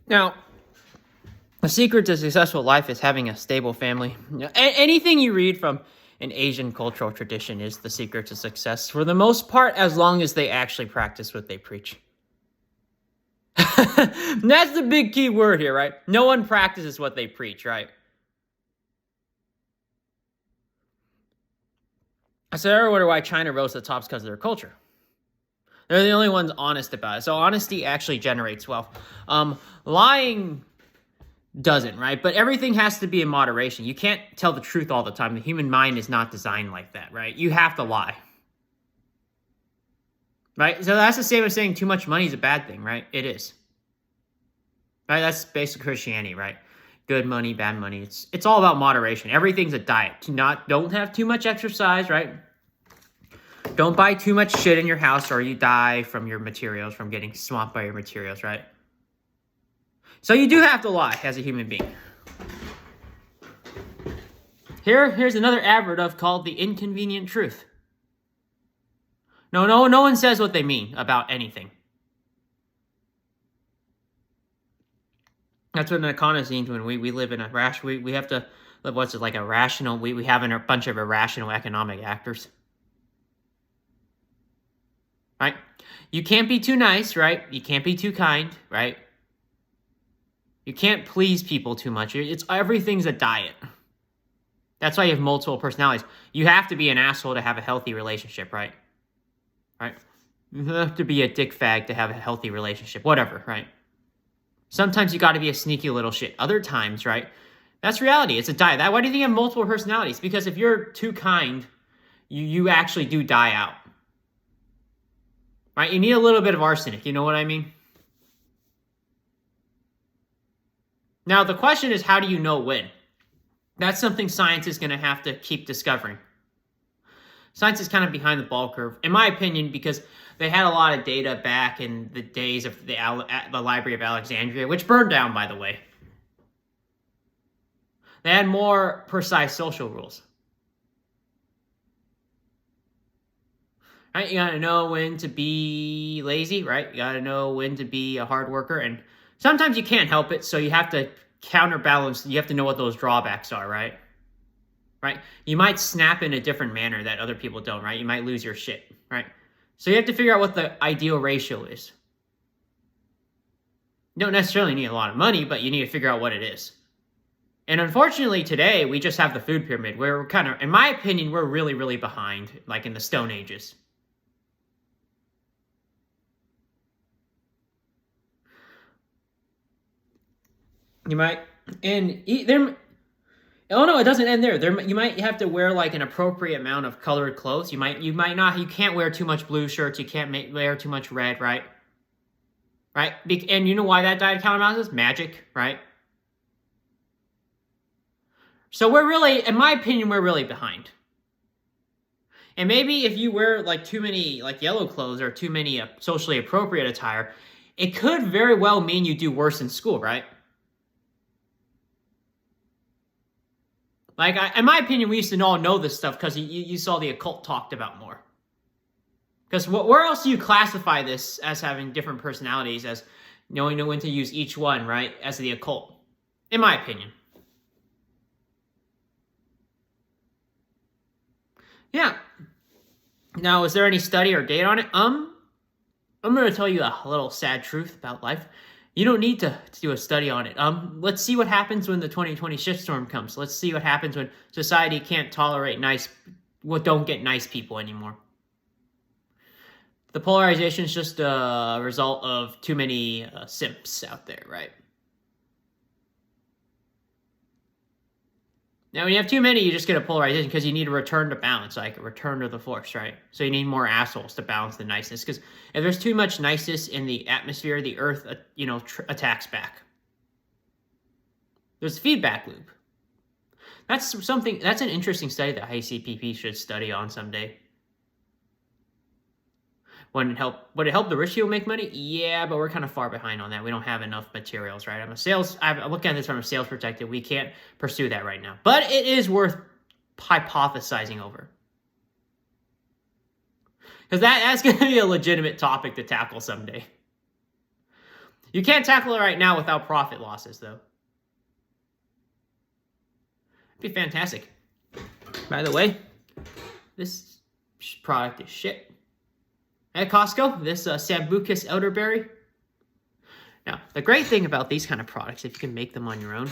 Now, the secret to successful life is having a stable family. Anything you read from an Asian cultural tradition is the secret to success for the most part, as long as they actually practice what they preach. That's the big key word here, right? No one practices what they preach, right? So I ever wonder why China rose to the top because of their culture. They're the only ones honest about it. So honesty actually generates wealth. Lying doesn't, right? But everything has to be in moderation. You can't tell the truth all the time. The human mind is not designed like that, right? You have to lie. Right? So that's the same as saying too much money is a bad thing, right? It is. Right? That's basic Christianity, right? Good money, bad money. It's all about moderation. Everything's a diet. Don't have too much exercise, right? Don't buy too much shit in your house or you die from your materials, from getting swamped by your materials, right? So you do have to lie as a human being. Here's another adverb called the inconvenient truth. No one says what they mean about anything. That's what an economist means when we live in a we have to live what's it like a rational, we have a bunch of irrational economic actors. Right? You can't be too nice, right? You can't be too kind, right? You can't please people too much. Everything's a diet. That's why you have multiple personalities. You have to be an asshole to have a healthy relationship, right? Right? You have to be a dick fag to have a healthy relationship. Whatever, right? Sometimes you got to be a sneaky little shit. Other times, right? That's reality. It's a diet. Why do you think you have multiple personalities? Because if you're too kind, you actually do die out. Right? You need a little bit of arsenic. You know what I mean? Now, the question is, how do you know when? That's something science is going to have to keep discovering. Science is kind of behind the ball curve, in my opinion, because they had a lot of data back in the days of the Library of Alexandria, which burned down, by the way. They had more precise social rules. Right? You got to know when to be lazy, right? You got to know when to be a hard worker, and sometimes you can't help it, so you have to counterbalance. You have to know what those drawbacks are, right? Right? You might snap in a different manner that other people don't, right? You might lose your shit, right? So you have to figure out what the ideal ratio is. You don't necessarily need a lot of money, but you need to figure out what it is. And unfortunately, today, we just have the food pyramid, where we're kind of, in my opinion, we're really, really behind, like in the Stone Ages. You might, and there. Oh no, it doesn't end there. You might have to wear like an appropriate amount of colored clothes. You might not. You can't wear too much blue shirts. You can't wear too much red, right? Right. And you know why that diet counterbalances? Magic, right? So we're really, in my opinion, we're really behind. And maybe if you wear like too many like yellow clothes or too many socially appropriate attire, it could very well mean you do worse in school, right? Like, in my opinion, we used to all know this stuff because you saw the occult talked about more. Because where else do you classify this as having different personalities, as knowing when to use each one, right, as the occult? In my opinion. Yeah. Now, is there any study or data on it? I'm going to tell you a little sad truth about life. You don't need to do a study on it. Let's see what happens when the 2020 shitstorm comes. Let's see what happens when society can't tolerate don't get nice people anymore. The polarization is just a result of too many simps out there, right? Now, when you have too many, you just get a polarization because you need a return to balance, like a return to the force, right? So you need more assholes to balance the niceness. Because if there's too much niceness in the atmosphere, the earth, attacks back. There's a feedback loop. That's an interesting study that ICPP should study on someday. Would it help the rich people make money? Yeah, but we're kind of far behind on that. We don't have enough materials, right? I'm looking at this from a sales perspective. We can't pursue that right now. But it is worth hypothesizing over. Because that's going to be a legitimate topic to tackle someday. You can't tackle it right now without profit losses, though. It'd be fantastic. By the way, this product is shit. At Costco, this Sambucus Elderberry. Now, the great thing about these kind of products, if you can make them on your own,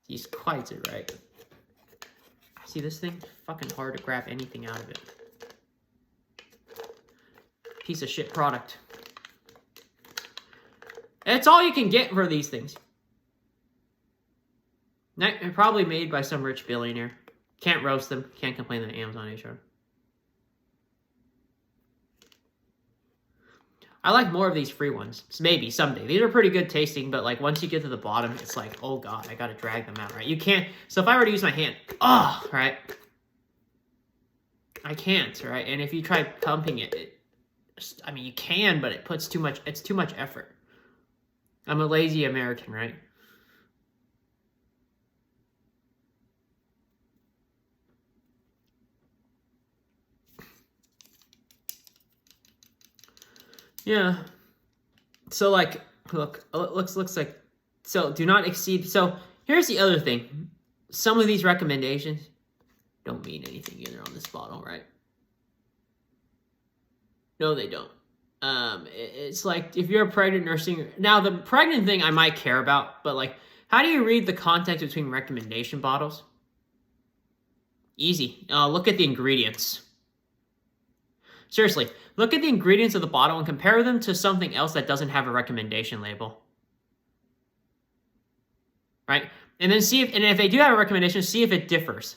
these quiets it right. See this thing? Fucking hard to grab anything out of it. Piece of shit product. That's all you can get for these things. Probably made by some rich billionaire. Can't roast them. Can't complain that Amazon HR. I like more of these free ones. Maybe someday. These are pretty good tasting, but like once you get to the bottom, it's like, oh god, I gotta drag them out, right? You can't. So if I were to use my hand, right? I can't, right? And if you try pumping it, I mean, you can, but it puts too much. It's too much effort. I'm a lazy American, right? Yeah. So like, look, looks like, so do not exceed. So here's the other thing. Some of these recommendations don't mean anything either on this bottle, right? No, they don't. It's like if you're a pregnant nursing. Now the pregnant thing I might care about, but like, how do you read the context between recommendation bottles? Easy. Look at the ingredients. Seriously, look at the ingredients of the bottle and compare them to something else that doesn't have a recommendation label. Right? And then see if, and if they do have a recommendation, see if it differs.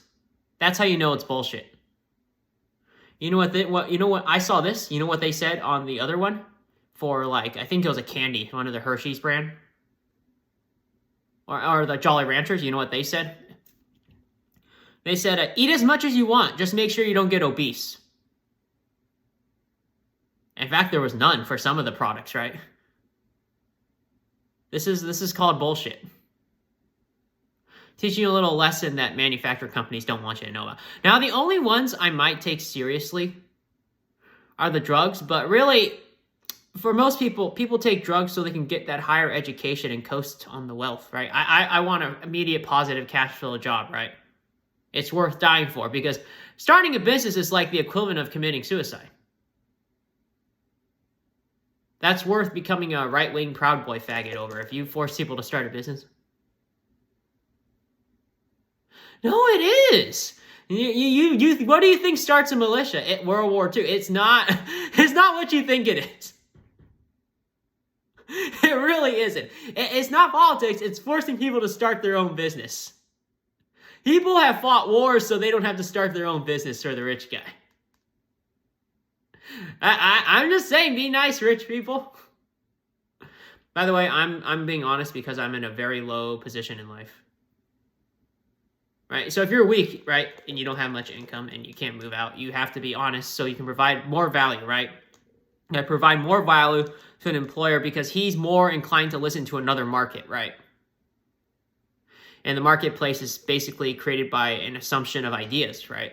That's how you know it's bullshit. You know what I saw this? You know what they said on the other one? For like, I think it was a candy, one of the Hershey's brand. Or the Jolly Ranchers, you know what they said? They said, eat as much as you want, just make sure you don't get obese. In fact, there was none for some of the products, right? This is called bullshit. Teaching you a little lesson that manufacturer companies don't want you to know about. Now, the only ones I might take seriously are the drugs, but really, for most people, people take drugs so they can get that higher education and coast on the wealth, right? I want an immediate positive cash flow job, right? It's worth dying for, because starting a business is like the equivalent of committing suicide. That's worth becoming a right-wing Proud Boy faggot over if you force people to start a business. No, it is. You what do you think starts a militia at World War II? It's not what you think it is. It really isn't. It's not politics. It's forcing people to start their own business. People have fought wars so they don't have to start their own business for the rich guy. I'm just saying, be nice, rich people. By the way, I'm being honest because I'm in a very low position in life. Right? So if you're weak, right, and you don't have much income and you can't move out, you have to be honest so you can provide more value, right? You provide more value to an employer because he's more inclined to listen to another market, right? And the marketplace is basically created by an assumption of ideas, right?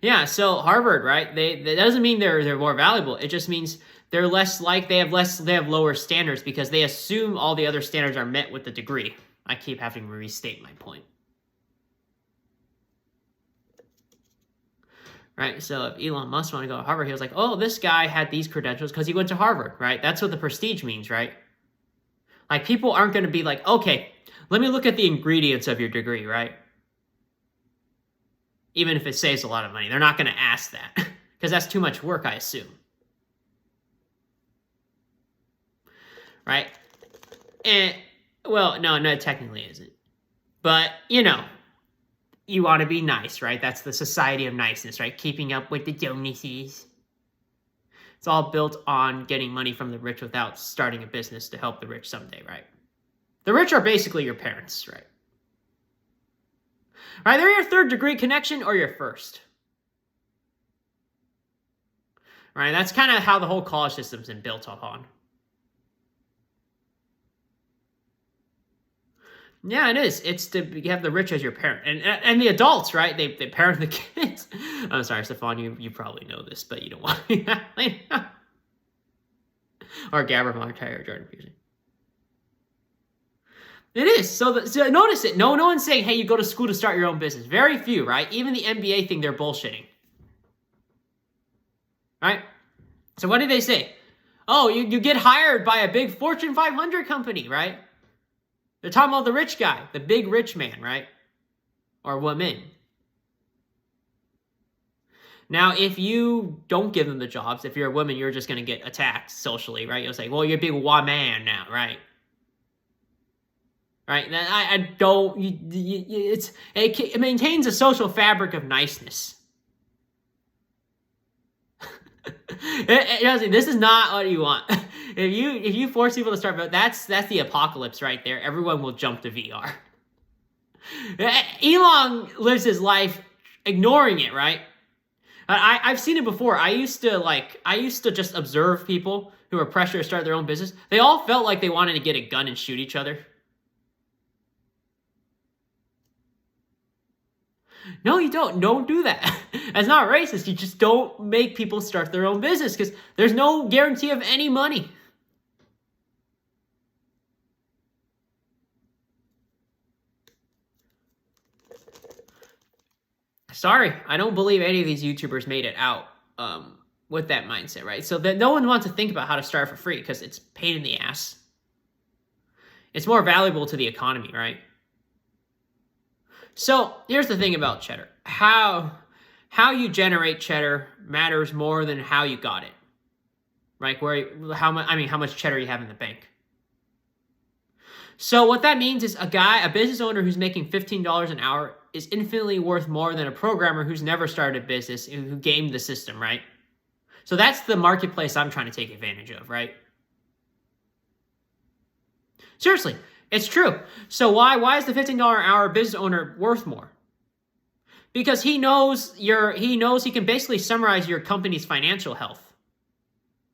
Yeah, so Harvard, right? That doesn't mean they're more valuable. It just means they're less like they have lower standards because they assume all the other standards are met with the degree. I keep having to restate my point. Right? So if Elon Musk wanted to go to Harvard, he was like, "Oh, this guy had these credentials because he went to Harvard," right? That's what the prestige means, right? Like, people aren't going to be like, "Okay, let me look at the ingredients of your degree," right? Even if it saves a lot of money. They're not going to ask that because that's too much work, I assume. Right? And, well, no, it technically isn't. But, you know, you want to be nice, right? That's the society of niceness, right? Keeping up with the Joneses. It's all built on getting money from the rich without starting a business to help the rich someday, right? The rich are basically your parents, right? Right, they're your third degree connection or your first. Right, that's kind of how the whole college system's been built upon. Yeah, it is. You have the rich as your parent, and the adults, right? They parent the kids. I'm sorry, Stefan. You probably know this, but you don't want to. Or Gabber Montoya or Jordan Peterson. It is. So notice it. No one's saying, hey, you go to school to start your own business. Very few, right? Even the MBA thing, they're bullshitting. Right? So what do they say? Oh, you get hired by a big Fortune 500 company, right? They're talking about the rich guy, the big rich man, right? Or woman. Now, if you don't give them the jobs, if you're a woman, you're just going to get attacked socially, right? You'll say, well, you're a big woman now, right? Right? I don't, it maintains a social fabric of niceness. This is not what you want. If you force people to start, that's the apocalypse right there. Everyone will jump to VR. Elon lives his life ignoring it, right? I've seen it before. I used to just observe people who were pressured to start their own business. They all felt like they wanted to get a gun and shoot each other. No, you don't. Don't do that. That's not racist. You just don't make people start their own business because there's no guarantee of any money. Sorry, I don't believe any of these YouTubers made it out with that mindset, right? So that no one wants to think about how to start for free because it's a pain in the ass. It's more valuable to the economy, right? So here's the thing about cheddar. How you generate cheddar matters more than how you got it. Right? How much cheddar you have in the bank. So what that means is a business owner who's making $15 an hour is infinitely worth more than a programmer who's never started a business, who gamed the system, right? So that's the marketplace I'm trying to take advantage of, right? Seriously, it's true. So why is the $15 an hour business owner worth more? Because he knows he can basically summarize your company's financial health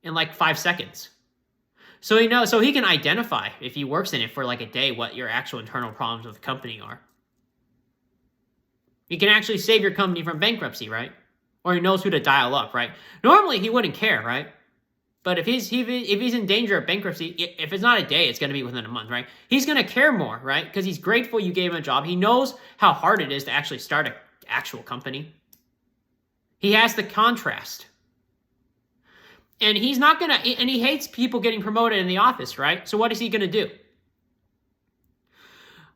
in like 5 seconds. So he can identify, if he works in it for like a day, what your actual internal problems with the company are. He can actually save your company from bankruptcy, right? Or he knows who to dial up, right? Normally he wouldn't care, right? But if he's in danger of bankruptcy, if it's not a day, it's going to be within a month, right? He's going to care more, right? Because he's grateful you gave him a job. He knows how hard it is to actually start an actual company. He has the contrast. And he's not going to, and he hates people getting promoted in the office, right? So what is he going to do?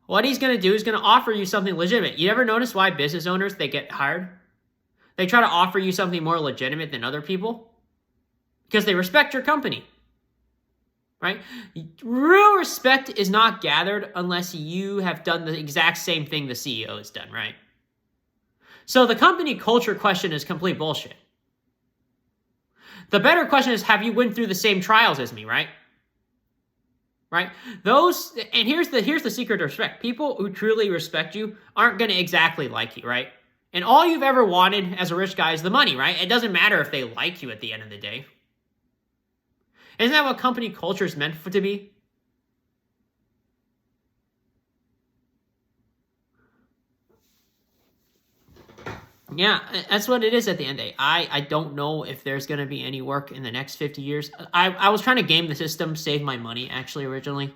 What he's going to do is going to offer you something legitimate. You ever notice why business owners, they get hired? They try to offer you something more legitimate than other people because they respect your company, right? Real respect is not gathered unless you have done the exact same thing the CEO has done, right? So the company culture question is complete bullshit. The better question is, have you went through the same trials as me, right? Right? And here's the secret to respect. People who truly respect you aren't going to exactly like you, right? And all you've ever wanted as a rich guy is the money, right? It doesn't matter if they like you at the end of the day. Isn't that what company culture is meant to be? Yeah, that's what it is at the end of the day. I don't know if there's going to be any work in the next 50 years. I was trying to game the system, save my money, actually, originally.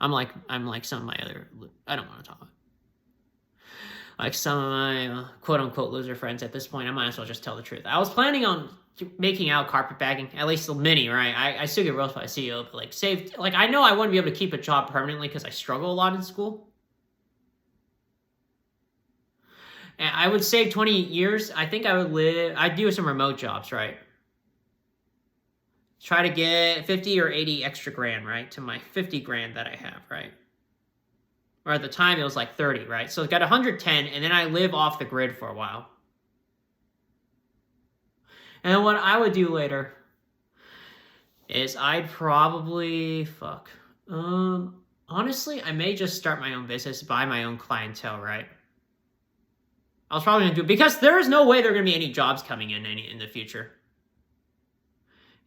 I'm like some of my other, I don't want to talk about it. Like some of my quote-unquote loser friends at this point, I might as well just tell the truth. I was planning on making out carpetbagging, at least a mini, right? I still get roasted by CEO, but I know I wouldn't be able to keep a job permanently because I struggle a lot in school. And I would save 20 years. I think I'd do some remote jobs, right? Try to get 50 or 80 extra grand, right? To my 50 grand that I have, right? Or at the time, it was like 30, right? So I got 110, and then I live off the grid for a while. And what I would do later is I'd probably, honestly, I may just start my own business, buy my own clientele, right? I was probably going to do it because there is no way there are going to be any jobs coming in the future.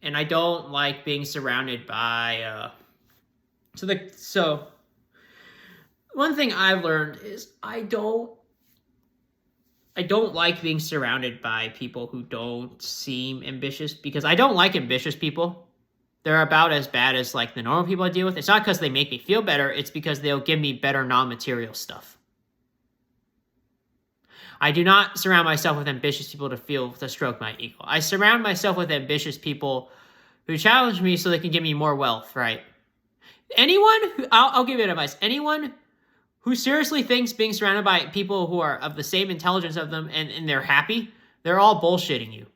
And I don't like being surrounded by, One thing I've learned is I don't like being surrounded by people who don't seem ambitious, because I don't like ambitious people. They're about as bad as like the normal people I deal with. It's not because they make me feel better. It's because they'll give me better non-material stuff. I do not surround myself with ambitious people to stroke my ego. I surround myself with ambitious people who challenge me so they can give me more wealth, right? I'll give you advice. Anyone who seriously thinks being surrounded by people who are of the same intelligence of them and they're happy, they're all bullshitting you.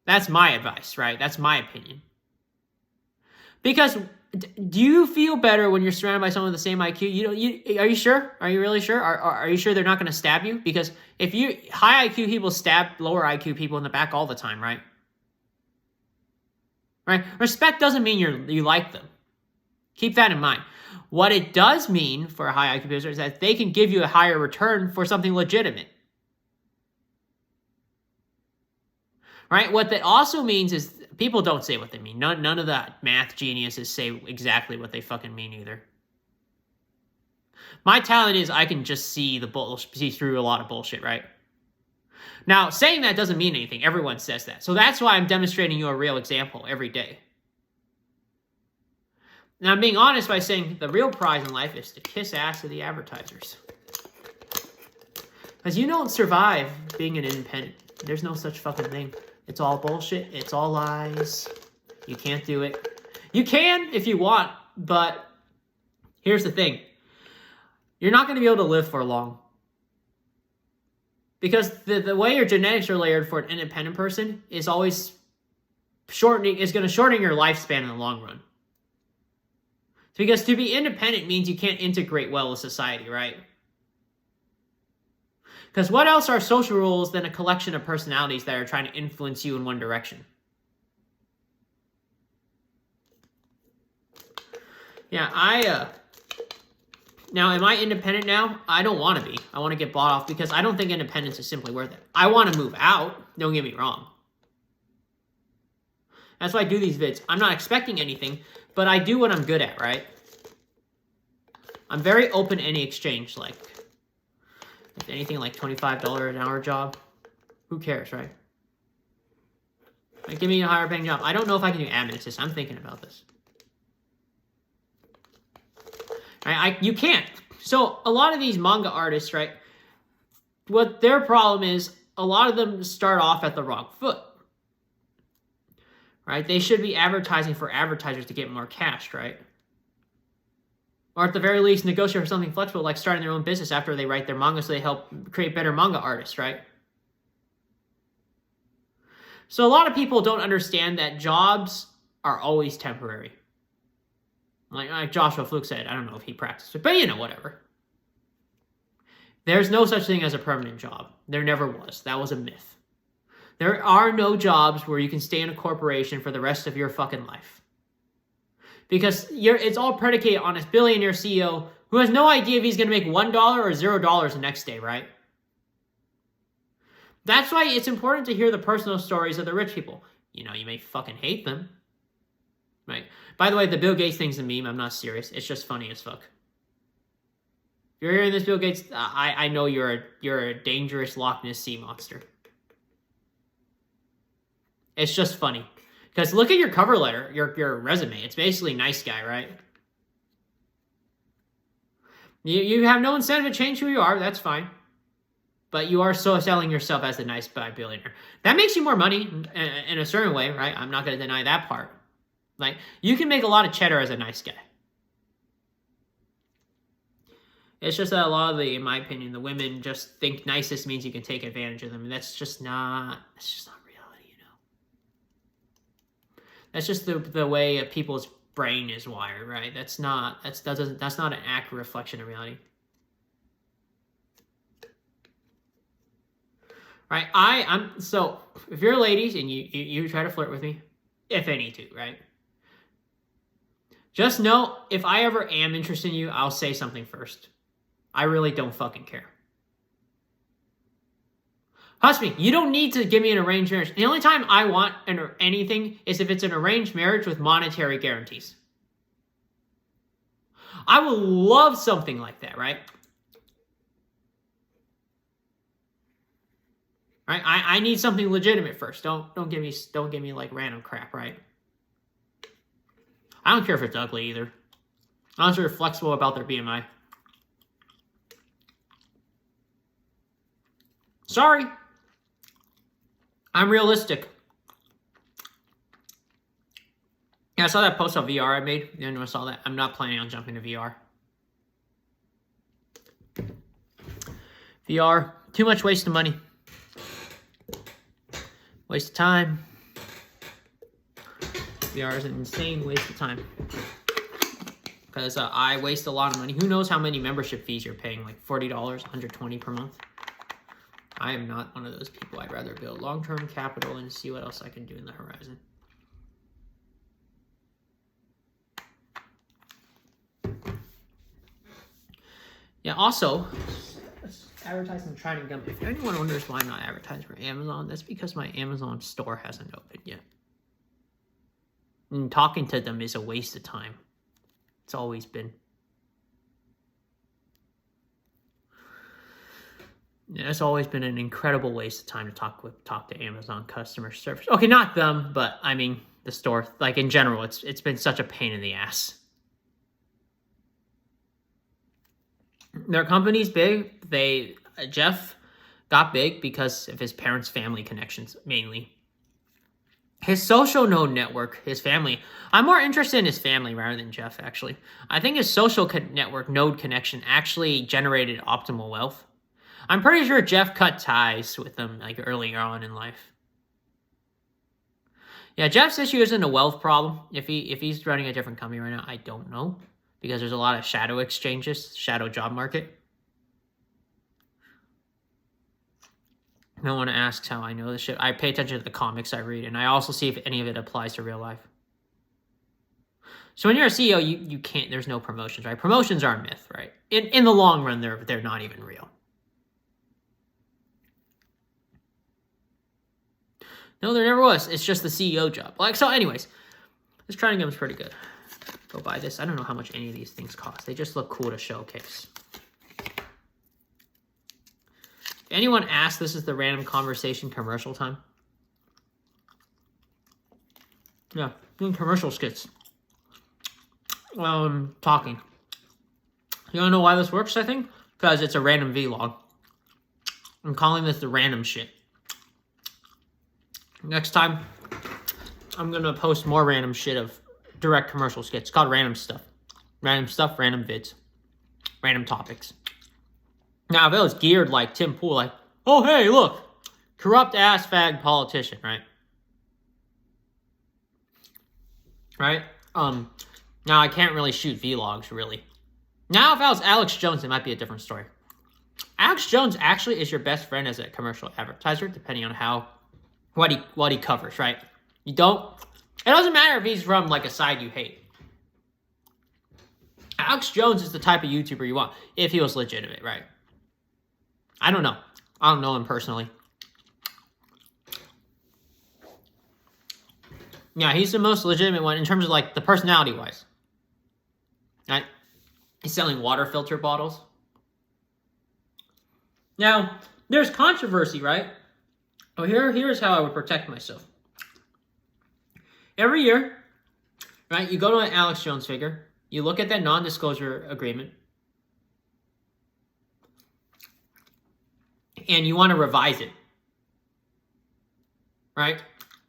That's my advice, right? That's my opinion. Because do you feel better when you're surrounded by someone with the same IQ? Are you sure? Are you really sure? Are you sure they're not going to stab you? Because high IQ people stab lower IQ people in the back all the time, right? Right? Respect doesn't mean you like them. Keep that in mind. What it does mean for a high IQ person is that they can give you a higher return for something legitimate. Right? What that also means is people don't say what they mean. None of the math geniuses say exactly what they fucking mean either. My talent is I can just see through a lot of bullshit, right? Now, saying that doesn't mean anything. Everyone says that. So that's why I'm demonstrating you a real example every day. Now, I'm being honest by saying the real prize in life is to kiss ass to the advertisers. Because you don't survive being an independent. There's no such fucking thing. It's all bullshit. It's all lies. You can't do it. You can if you want, but here's the thing. You're not going to be able to live for long. Because the way your genetics are layered for an independent person is always going to shorten your lifespan in the long run. Because to be independent means you can't integrate well with society, right? Because what else are social rules than a collection of personalities that are trying to influence you in one direction? Yeah, now, am I independent now? I don't want to be. I want to get bought off because I don't think independence is simply worth it. I want to move out. Don't get me wrong. That's why I do these vids. I'm not expecting anything, but I do what I'm good at, right? I'm very open to any exchange. Like, if anything like $25 an hour job, who cares, right? Like, give me a higher paying job. I don't know if I can do admin assist. I'm thinking about this. You can't. So a lot of these manga artists, right, what their problem is, a lot of them start off at the wrong foot. Right? They should be advertising for advertisers to get more cash, right? Or at the very least, negotiate for something flexible, like starting their own business after they write their manga so they help create better manga artists, right? So a lot of people don't understand that jobs are always temporary. Like Joshua Fluke said, I don't know if he practiced it, but whatever. There's no such thing as a permanent job. There never was. That was a myth. There are no jobs where you can stay in a corporation for the rest of your fucking life. Because it's all predicated on this billionaire CEO who has no idea if he's going to make $1 or $0 the next day, right? That's why it's important to hear the personal stories of the rich people. You may fucking hate them. Right. By the way, the Bill Gates thing's a meme. I'm not serious. It's just funny as fuck. If you're hearing this, Bill Gates, I know you're a dangerous Loch Ness sea monster. It's just funny. Because look at your cover letter, your resume. It's basically nice guy, right? You have no incentive to change who you are. That's fine. But you are so selling yourself as a nice guy billionaire. That makes you more money in a certain way, right? I'm not going to deny that part. Like, you can make a lot of cheddar as a nice guy. It's just that a lot of in my opinion, the women just think nicest means you can take advantage of them. And that's just not reality, That's just the way people's brain is wired, right? That's not an accurate reflection of reality. Right? So if you're ladies and you try to flirt with me, if any to, right? Just know, if I ever am interested in you, I'll say something first. I really don't fucking care. Trust me, you don't need to give me an arranged marriage. The only time I want anything is if it's an arranged marriage with monetary guarantees. I would love something like that, right? Right? I need something legitimate first. Don't give me like random crap, right? I don't care if it's ugly either. I'm sort of flexible about their BMI. Sorry. I'm realistic. Yeah, I saw that post on VR I made. Anyone saw that? I'm not planning on jumping to VR. VR, too much waste of money. Waste of time. VR is an insane waste of time. Because I waste a lot of money. Who knows how many membership fees you're paying? Like $40, $120 per month. I am not one of those people. I'd rather build long-term capital and see what else I can do in the horizon. Yeah, also, advertising Trident Gum. If anyone wonders why I'm not advertising for Amazon, that's because my Amazon store hasn't opened yet. And talking to them is a waste of time. It's always been. Yeah, it's always been an incredible waste of time to talk to Amazon customer service. Okay, not them, but I mean the store. Like in general, it's been such a pain in the ass. Their company's big. Jeff got big because of his parents' family connections, mainly. His social node network, his family. I'm more interested in his family rather than Jeff, actually. I think his social network node connection actually generated optimal wealth. I'm pretty sure Jeff cut ties with them like earlier on in life. Yeah, Jeff's issue isn't a wealth problem. If he's running a different company right now, I don't know. Because there's a lot of shadow exchanges, shadow job market. No one asks how I know this shit. I pay attention to the comics I read, and I also see if any of it applies to real life. So when you're a CEO, you can't, there's no promotions, right? Promotions are a myth, right? In the long run, they're not even real. No, there never was. It's just the CEO job. Like, so anyways, this Trident Gum is pretty good. Go buy this. I don't know how much any of these things cost. They just look cool to showcase. If anyone asks, this is the random conversation commercial time. Yeah, doing commercial skits. Talking. You wanna know why this works, I think? Because it's a random vlog. I'm calling this the random shit. Next time, I'm gonna post more random shit of direct commercial skits. It's called random stuff. Random stuff, random vids. Random topics. Now, if it was geared like Tim Pool, like, oh, hey, look, corrupt ass fag politician, right? Right? Now I can't really shoot vlogs, really. Now, if I was Alex Jones, it might be a different story. Alex Jones actually is your best friend as a commercial advertiser, depending on what he covers, right? It doesn't matter if he's from like a side you hate. Alex Jones is the type of YouTuber you want, if he was legitimate, right? I don't know. I don't know him personally. Yeah, he's the most legitimate one in terms of like the personality-wise. Right? He's selling water filter bottles. Now, there's controversy, right? Oh, here's how I would protect myself. Every year, right, you go to an Alex Jones figure, you look at that non-disclosure agreement, and you want to revise it, right?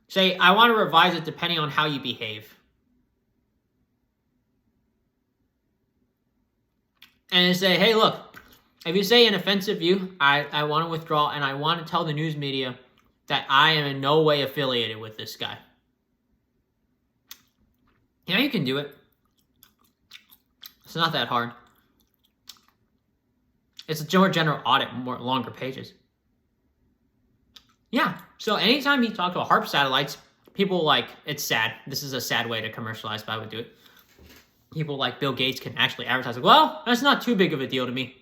Say, I want to revise it depending on how you behave. And say, hey, look, if you say an offensive view, I want to withdraw, and I want to tell the news media that I am in no way affiliated with this guy. Yeah, you can do it. It's not that hard. It's a more general audit, more longer pages. Yeah, so anytime he talked about HARP satellites, people like, it's sad. This is a sad way to commercialize, but I would do it. People like Bill Gates can actually advertise, like, well, that's not too big of a deal to me.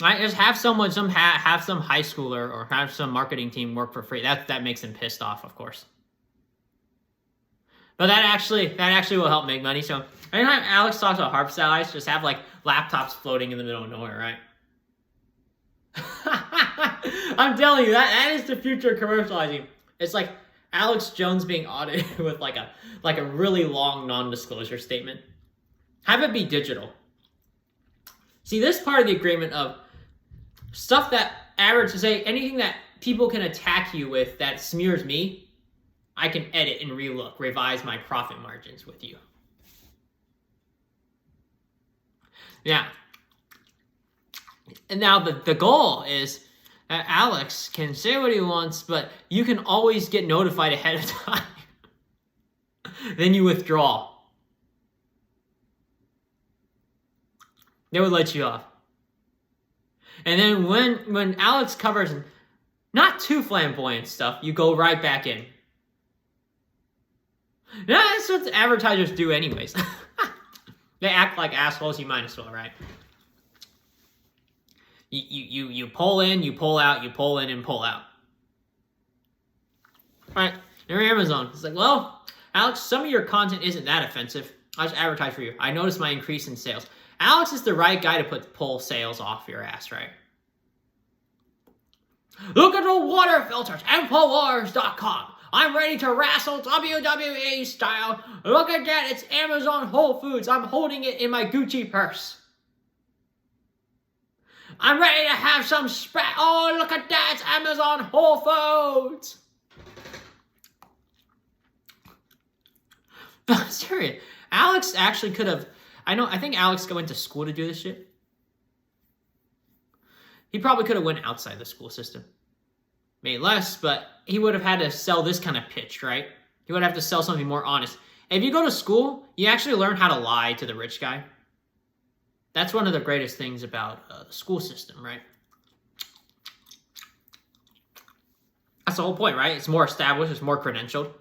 Right? Just have someone, have some high schooler or have some marketing team work for free. That makes them pissed off, of course. But that actually will help make money. So anytime Alex talks about harp stylize, just have like laptops floating in the middle of nowhere, right? I'm telling you, that is the future of commercializing. It's like Alex Jones being audited with like a really long non-disclosure statement. Have it be digital. See, this part of the agreement of stuff that average to say anything that people can attack you with that smears me, I can edit and revise my profit margins with you. Yeah. And now the goal is that Alex can say what he wants, but you can always get notified ahead of time. Then you withdraw. They would let you off. And then when Alex covers not too flamboyant stuff, you go right back in. Yeah, that's what the advertisers do anyways. They act like assholes, you might as well, right? You pull in, you pull out, you pull in and pull out. All right, you're Amazon. It's like, well, Alex, some of your content isn't that offensive. I'll just advertise for you. I noticed my increase in sales. Alex is the right guy to pull sales off your ass, right? Look at the water filters, Infowars.com. I'm ready to wrestle WWE style. Look at that, it's Amazon Whole Foods. I'm holding it in my Gucci purse. I'm ready to have some oh, look at that, it's Amazon Whole Foods. No, serious. Alex actually could have, I think Alex went to school to do this shit. He probably could have went outside the school system. Made less, but he would have had to sell this kind of pitch, right? He would have to sell something more honest. If you go to school, you actually learn how to lie to the rich guy. That's one of the greatest things about the school system, right? That's the whole point, right? It's more established, it's more credentialed.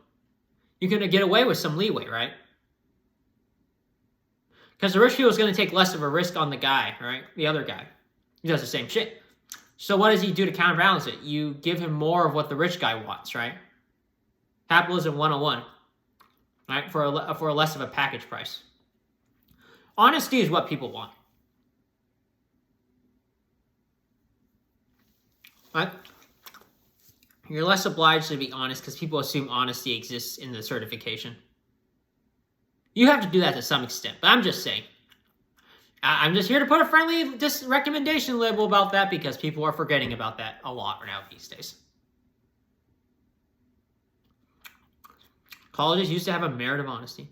You can get away with some leeway, right? Because the rich people is going to take less of a risk on the guy, right? The other guy. He does the same shit. So what does he do to counterbalance it? You give him more of what the rich guy wants, right? Capitalism 101, right? For a less of a package price. Honesty is what people want. Right? You're less obliged to be honest because people assume honesty exists in the certification. You have to do that to some extent, but I'm just saying. I'm just here to put a friendly recommendation label about that because people are forgetting about that a lot right now these days. Colleges used to have a merit of honesty.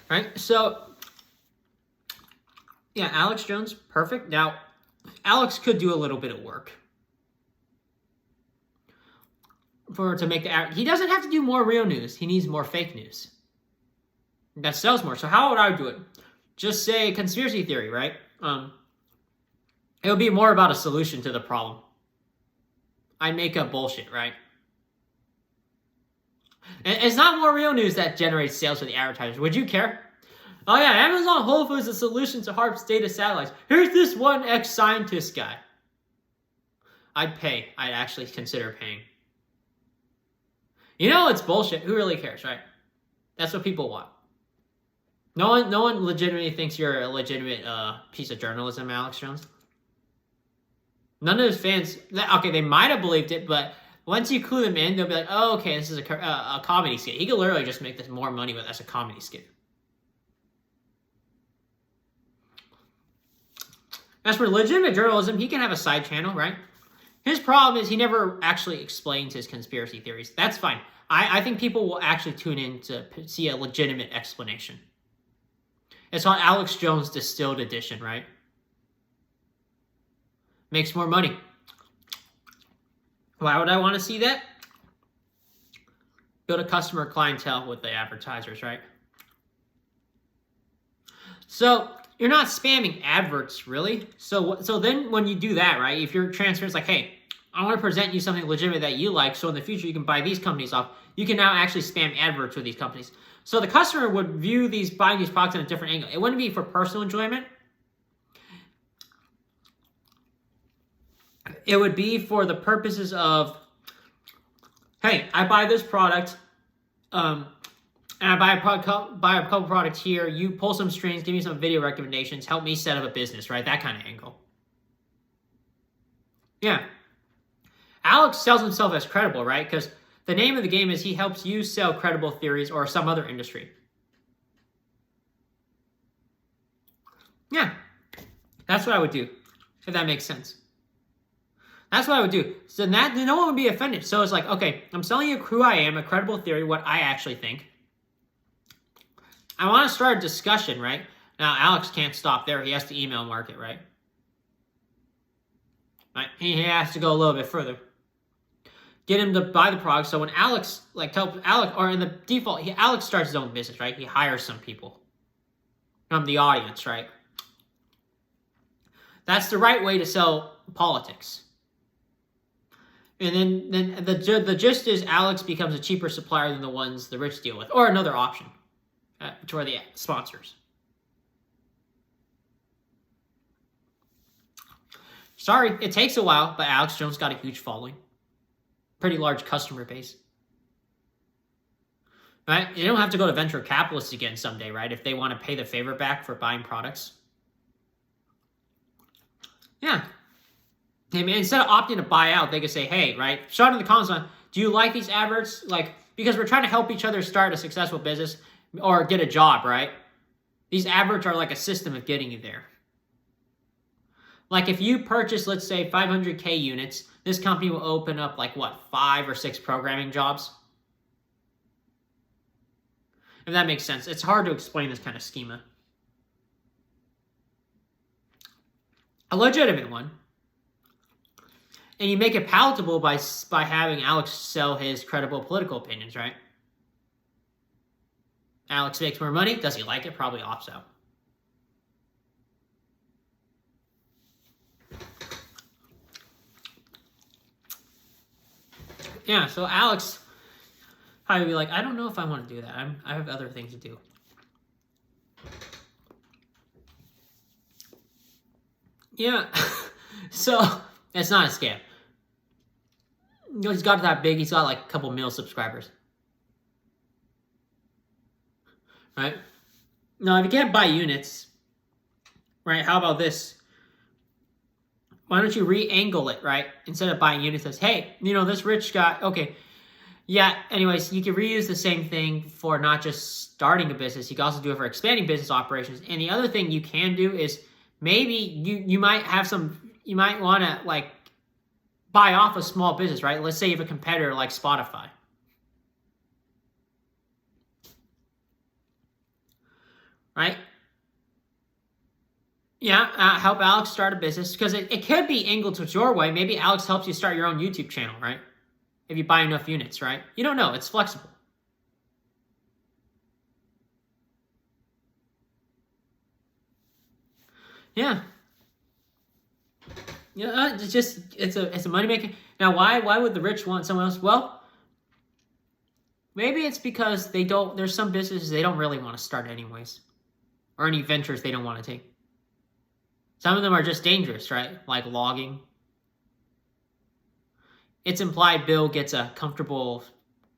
Right? So, yeah, Alex Jones, perfect. Now, Alex could do a little bit of work to make he doesn't have to do more real news. He needs more fake news. That sells more. So how would I do it? Just say conspiracy theory, right? It would be more about a solution to the problem. I make up bullshit, right? And it's not more real news that generates sales for the advertisers. Would you care? Oh yeah, Amazon Whole Foods is a solution to HARP's data satellites. Here's this one ex-scientist guy. I'd pay. I'd actually consider paying. You know it's bullshit. Who really cares, right? That's what people want. No one legitimately thinks you're a legitimate piece of journalism, Alex Jones. None of his fans, okay, they might have believed it, but once you clue them in, they'll be like, oh, okay, this is a comedy skit. He could literally just make this more money with as a comedy skit. As for legitimate journalism, he can have a side channel, right? His problem is he never actually explains his conspiracy theories. That's fine. I think people will actually tune in to see a legitimate explanation. It's on Alex Jones Distilled Edition, right? Makes more money. Why would I want to see that? Build a customer clientele with the advertisers, right? So you're not spamming adverts, really. So then when you do that, right, if you're transparent, it's like, hey, I want to present you something legitimate that you like, so in the future you can buy these companies off. You can now actually spam adverts with these companies. So the customer would view buying these products in a different angle. It wouldn't be for personal enjoyment. It would be for the purposes of, hey, I buy this product, and I buy a couple products here. You pull some strings, give me some video recommendations, help me set up a business, right? That kind of angle. Yeah. Alex sells himself as credible, right? Because the name of the game is he helps you sell credible theories or some other industry. Yeah. That's what I would do, if that makes sense. That's what I would do. So that no one would be offended. So it's like, okay, I'm selling you who I am, a credible theory, what I actually think. I want to start a discussion, right? Now, Alex can't stop there. He has to email market, right? He has to go a little bit further. Get him to buy the product. So when Alex, tell Alex, or in the default, Alex starts his own business, right? He hires some people from the audience, right? That's the right way to sell politics. And then the gist is Alex becomes a cheaper supplier than the ones the rich deal with. Or another option, which are the sponsors. Sorry, it takes a while, but Alex Jones got a huge following. Pretty large customer base. Right? You don't have to go to venture capitalists again someday, right? If they want to pay the favor back for buying products. Yeah. I mean, instead of opting to buy out, they could say, hey, right? Shout in the comments on, do you like these adverts? Because we're trying to help each other start a successful business or get a job, right? These adverts are like a system of getting you there. Like if you purchase, let's say 500K units, this company will open up 5 or 6 programming jobs. If that makes sense. It's hard to explain this kind of schema. A legitimate one. And you make it palatable by having Alex sell his credible political opinions, right? Alex makes more money. Does he like it? Probably opts out. Yeah, so Alex, I would be like, I don't know if I want to do that. I have other things to do. Yeah, so it's not a scam. He's got that big. He's got a couple mil subscribers. Right? Now, if you can't buy units, right, how about this? Why don't you re-angle it, right? Instead of buying units as, hey, this rich guy, okay. Yeah, anyways, you can reuse the same thing for not just starting a business. You can also do it for expanding business operations. And the other thing you can do is maybe you might want to, buy off a small business, right? Let's say you have a competitor like Spotify. Right? Yeah, help Alex start a business because it could be angled towards your way. Maybe Alex helps you start your own YouTube channel, right? If you buy enough units, right? You don't know. It's flexible. Yeah. It's a money making. Now, why would the rich want someone else? Well, maybe it's because there's some businesses they don't really want to start anyways, or any ventures they don't want to take. Some of them are just dangerous, right? Like logging. It's implied Bill gets a comfortable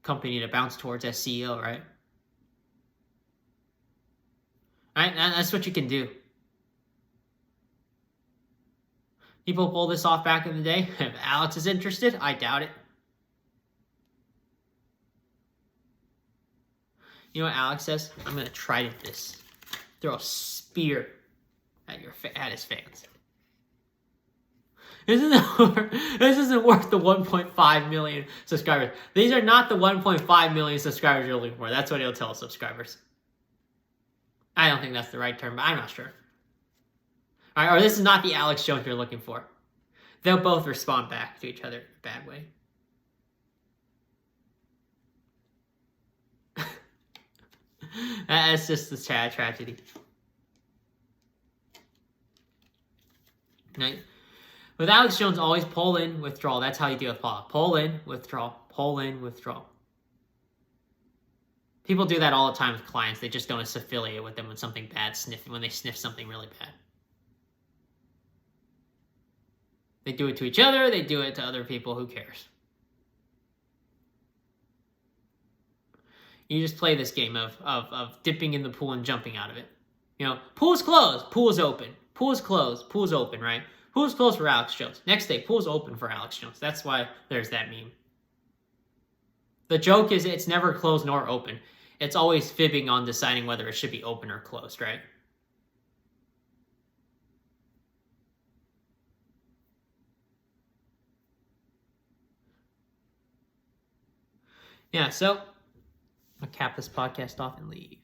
company to bounce towards as CEO, right? Right? That's what you can do. People pull this off back in the day. If Alex is interested, I doubt it. You know what Alex says? I'm going to try this. Throw a spear at his fans. This isn't worth the 1.5 million subscribers. These are not the 1.5 million subscribers you're looking for. That's what he'll tell subscribers. I don't think that's the right term, but I'm not sure. All right, or this is not the Alex Jones you're looking for. They'll both respond back to each other in a bad way. That's just the tragedy. Right? With Alex Jones, always pull in, withdraw. That's how you deal with Paul. Pull in, withdraw. Pull in, withdraw. People do that all the time with clients. They just don't affiliate with them when something bad when they sniff something really bad. They do it to each other. They do it to other people. Who cares? You just play this game of dipping in the pool and jumping out of it. You know, pool's closed, pool's open. Pool's closed, pool's open, right? Pool's closed for Alex Jones. Next day, pool's open for Alex Jones. That's why there's that meme. The joke is it's never closed nor open. It's always fibbing on deciding whether it should be open or closed, right? Yeah, so I'll cap this podcast off and leave.